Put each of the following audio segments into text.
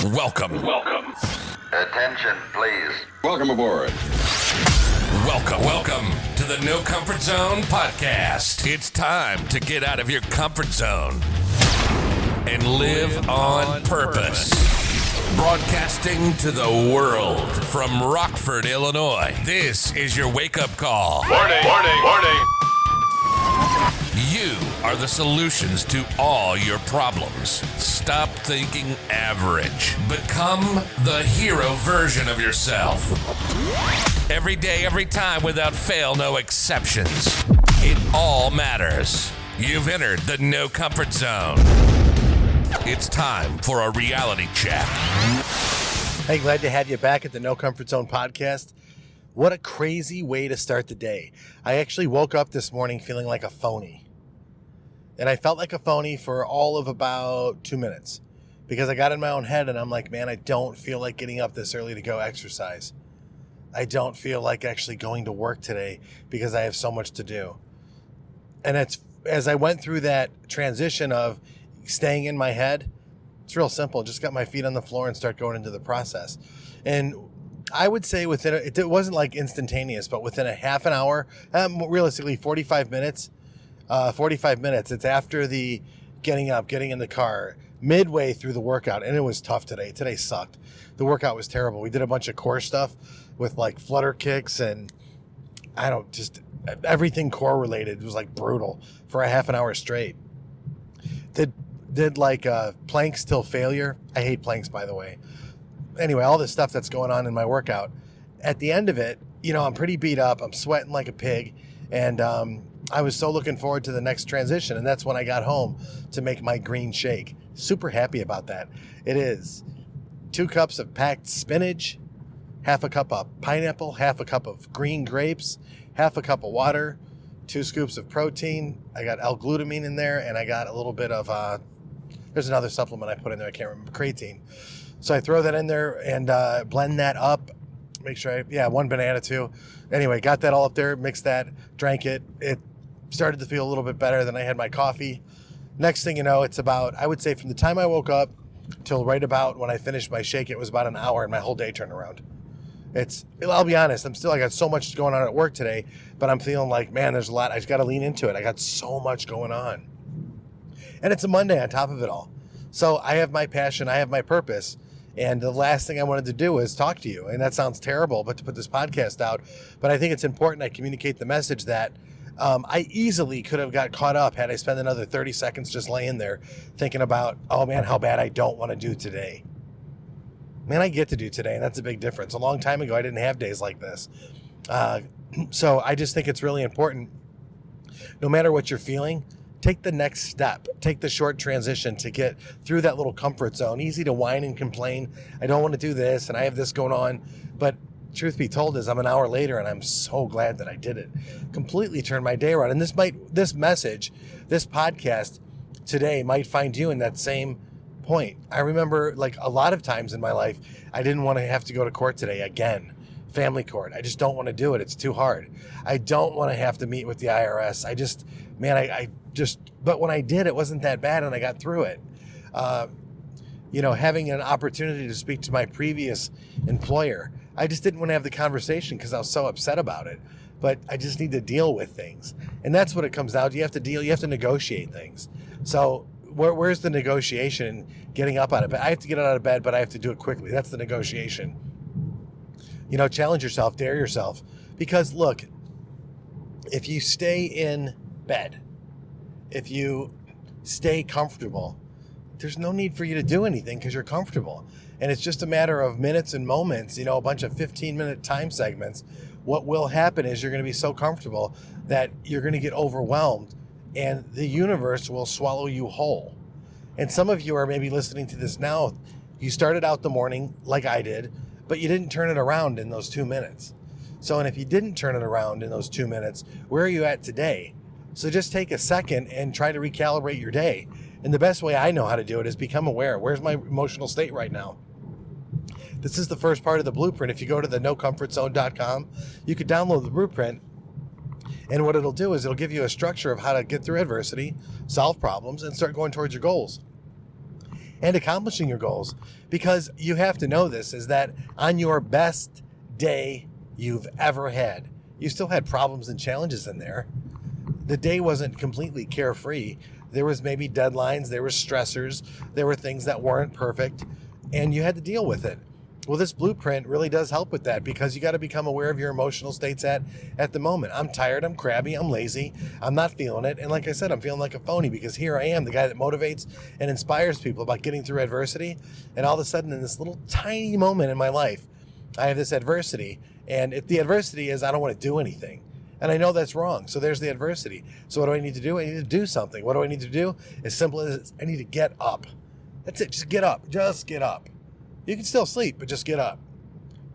Welcome. Attention, please. Welcome aboard. Welcome to the No Comfort Zone podcast. It's time to get out of your comfort zone and live on purpose. Broadcasting to the world from Rockford, Illinois. This is your wake-up call. Warning. You are the solutions to all your problems. Stop thinking average. Become the hero version of yourself. Every day, every time, without fail, no exceptions. It all matters. You've entered the No Comfort Zone. It's time for a reality check. Hey, glad to have you back at the No Comfort Zone podcast. What a crazy way to start the day. I actually woke up this morning feeling like a phony. And I felt like a phony for all of about 2 minutes because I got in my own head and I'm like, man, I don't feel like getting up this early to go exercise. I don't feel like actually going to work today because I have so much to do. And it's as I went through that transition of staying in my head, it's real simple. Just got my feet on the floor and start going into the process. And I would say it wasn't like instantaneous, but within a half an hour, realistically 45 minutes, it's after the getting up, getting in the car, midway through the workout. And it was tough today. Today sucked. The workout was terrible. We did a bunch of core stuff with like flutter kicks and everything core related. It was like brutal for a half an hour straight. Did like planks till failure. I hate planks, by the way. Anyway, all this stuff that's going on in my workout. At the end of it, I'm pretty beat up. I'm sweating like a pig. And I was so looking forward to the next transition. And that's when I got home to make my green shake. Super happy about that. It is 2 cups of packed spinach, half a cup of pineapple, half a cup of green grapes, half a cup of water, 2 scoops of protein. I got L-glutamine in there, and I got a little bit of, there's another supplement I put in there. I can't remember, creatine. So I throw that in there and blend that up. Make sure 1 banana too. Anyway, got that all up there, mixed that, drank it. It started to feel a little bit better than I had my coffee. Next thing you know, it's about, I would say from the time I woke up till right about when I finished my shake, it was about an hour and my whole day turned around. I'll be honest, I got so much going on at work today, but I'm feeling like, man, there's a lot. I just got to lean into it. I got so much going on. And it's a Monday on top of it all. So I have my passion, I have my purpose. And the last thing I wanted to do is talk to you. And that sounds terrible, but to put this podcast out. But I think it's important I communicate the message that I easily could have got caught up had I spent another 30 seconds just laying there thinking about, oh man, how bad I don't want to do today. Man, I get to do today, and that's a big difference. A long time ago, I didn't have days like this. So I just think it's really important, no matter what you're feeling, take the next step. Take the short transition to get through that little comfort zone. Easy to whine and complain. I don't want to do this, and I have this going on. But truth be told is I'm an hour later, and I'm so glad that I did it. Completely turned my day around. And this podcast today might find you in that same point. I remember like a lot of times in my life, I didn't want to have to go to court today again. Family court. I just don't want to do it. It's too hard. I don't want to have to meet with the IRS. But when I did, it wasn't that bad and I got through it. Having an opportunity to speak to my previous employer, I just didn't want to have the conversation because I was so upset about it. But I just need to deal with things. And that's what it comes down to. You have to negotiate things. So where's the negotiation? Getting up out of bed. I have to get out of bed, but I have to do it quickly. That's the negotiation. Challenge yourself, dare yourself. Because look, if you stay in bed, if you stay comfortable, there's no need for you to do anything because you're comfortable. And it's just a matter of minutes and moments, a bunch of 15-minute time segments. What will happen is you're going to be so comfortable that you're going to get overwhelmed and the universe will swallow you whole. And some of you are maybe listening to this now. You started out the morning like I did, but you didn't turn it around in those 2 minutes. So, and if you didn't turn it around in those 2 minutes, where are you at today? So just take a second and try to recalibrate your day. And the best way I know how to do it is become aware. Where's my emotional state right now? This is the first part of the blueprint. If you go to the nocomfortzone.com, you could download the blueprint. And what it'll do is it'll give you a structure of how to get through adversity, solve problems, and start going towards your goals. and accomplishing your goals. Because you have to know this, is that on your best day you've ever had, you still had problems and challenges in there. The day wasn't completely carefree. There was maybe deadlines, there were stressors, there were things that weren't perfect, and you had to deal with it. Well, this blueprint really does help with that, because you got to become aware of your emotional states at the moment. I'm tired, I'm crabby, I'm lazy, I'm not feeling it. And like I said, I'm feeling like a phony, because here I am, the guy that motivates and inspires people about getting through adversity. And all of a sudden, in this little tiny moment in my life, I have this adversity. And if the adversity is I don't want to do anything. And I know that's wrong. So there's the adversity. So what do I need to do? I need to do something. What do I need to do? As simple as I need to get up. That's it. Just get up. Just get up. You can still sleep, but just get up.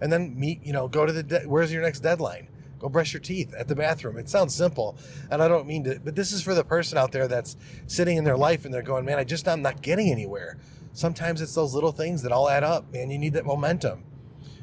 And then go to where's your next deadline? Go brush your teeth at the bathroom. It sounds simple, and I don't mean to, but this is for the person out there that's sitting in their life and they're going, man, I'm not getting anywhere. Sometimes it's those little things that all add up, man. You need that momentum,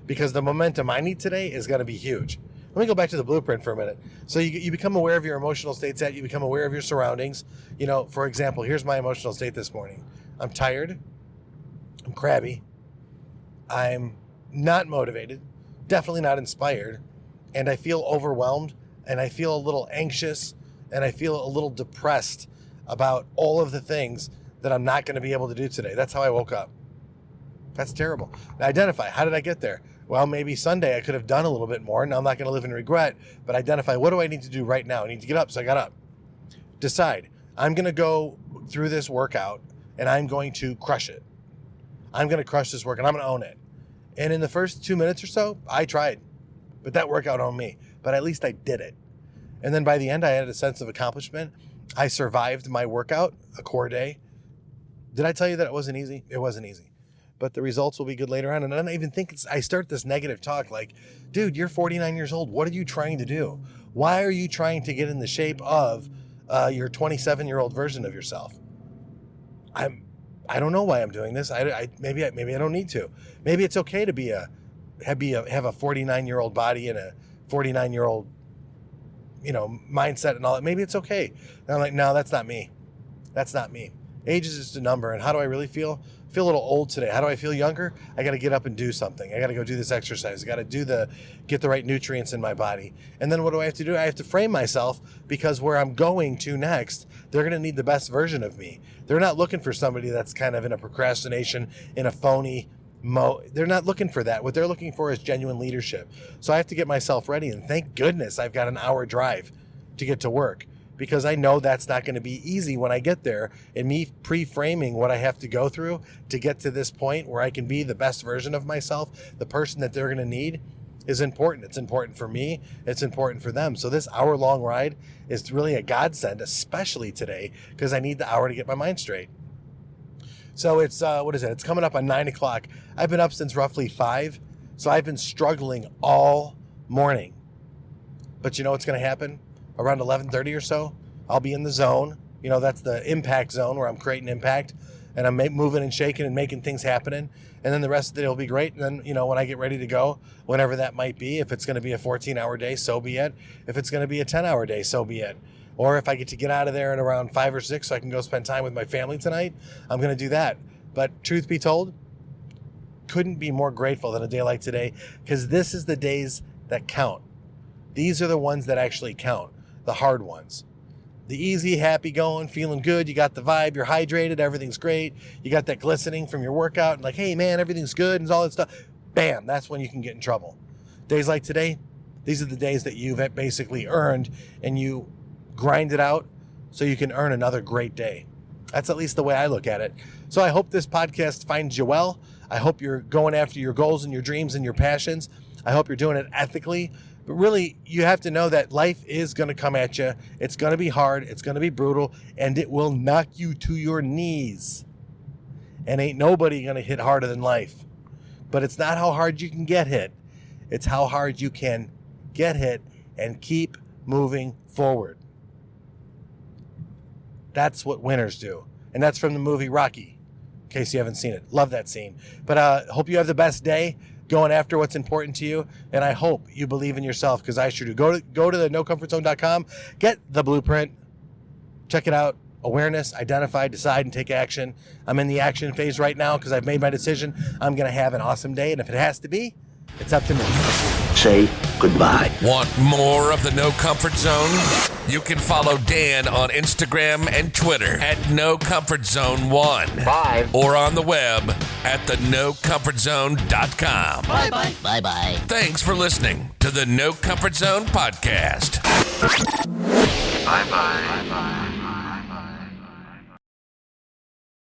because the momentum I need today is going to be huge. Let me go back to the blueprint for a minute. So you become aware of your emotional states, you become aware of your surroundings. For example, here's my emotional state this morning. I'm tired. I'm crabby. I'm not motivated, definitely not inspired, and I feel overwhelmed, and I feel a little anxious, and I feel a little depressed about all of the things that I'm not going to be able to do today. That's how I woke up. That's terrible. Now, identify, how did I get there? Well, maybe Sunday I could have done a little bit more. Now I'm not going to live in regret, but identify, what do I need to do right now? I need to get up, so I got up. Decide, I'm going to go through this workout, and I'm going to crush it. I'm going to crush this work, and I'm going to own it. And in the first 2 minutes or so, I tried, but that workout owned me. But at least I did it. And then by the end, I had a sense of accomplishment. I survived my workout, a core day. Did I tell you that it wasn't easy? It wasn't easy. But the results will be good later on. And I don't even think I start this negative talk like, dude, you're 49 years old. What are you trying to do? Why are you trying to get in the shape of your 27-year-old version of yourself? I don't know why I'm doing this. Maybe I don't need to. Maybe it's okay to have a 49-year-old body and a 49-year-old, mindset and all that. Maybe it's okay. And I'm like, no, that's not me. That's not me. Age is just a number. And how do I really feel? I feel a little old today. How do I feel younger? I got to get up and do something. I got to go do this exercise. I got to get the right nutrients in my body. And then what do I have to do? I have to frame myself, because where I'm going to next, they're going to need the best version of me. They're not looking for somebody that's kind of in a procrastination, in a phony mode. They're not looking for that. What they're looking for is genuine leadership. So I have to get myself ready. And thank goodness I've got an hour drive to get to work, because I know that's not going to be easy when I get there. And me pre-framing what I have to go through to get to this point where I can be the best version of myself, the person that they're going to need, is important. It's important for me. It's important for them. So this hour-long ride is really a godsend, especially today, because I need the hour to get my mind straight. So it's, It's coming up on 9 o'clock. I've been up since roughly 5, so I've been struggling all morning. But you know what's going to happen? Around 11:30 or so, I'll be in the zone. That's the impact zone where I'm creating impact, and I'm moving and shaking and making things happening. And then the rest of the day will be great. And then, when I get ready to go, whenever that might be, if it's going to be a 14-hour day, so be it. If it's going to be a 10-hour day, so be it. Or if I get to get out of there at around 5 or 6 so I can go spend time with my family tonight, I'm going to do that. But truth be told, couldn't be more grateful than a day like today, because this is the days that count. These are the ones that actually count. The hard ones. The easy, happy going, feeling good, you got the vibe, you're hydrated, everything's great, you got that glistening from your workout, and like, hey man, everything's good, and all that stuff. Bam, that's when you can get in trouble. Days like today, these are the days that you've basically earned, and you grind it out so you can earn another great day. That's at least the way I look at it. So I hope this podcast finds you well. I hope you're going after your goals and your dreams and your passions. I hope you're doing it ethically. But really, you have to know that life is going to come at you. It's going to be hard. It's going to be brutal. And it will knock you to your knees. And ain't nobody going to hit harder than life. But it's not how hard you can get hit. It's how hard you can get hit and keep moving forward. That's what winners do. And that's from the movie Rocky, in case you haven't seen it. Love that scene. But hope you have the best day going after what's important to you, and I hope you believe in yourself, because I sure do. Go to the nocomfortzone.com, get the blueprint, check it out, Awareness, identify, decide, and take action. I'm in the action phase right now because I've made my decision. I'm going to have an awesome day, and if it has to be, it's up to me. Say goodbye. Want more of the No Comfort Zone? You can follow Dan on Instagram and Twitter at No Comfort Zone 1. Bye. Or on the web at thenocomfortzone.com. Bye-bye. Bye-bye. Thanks for listening to the No Comfort Zone podcast. Bye-bye. Bye-bye.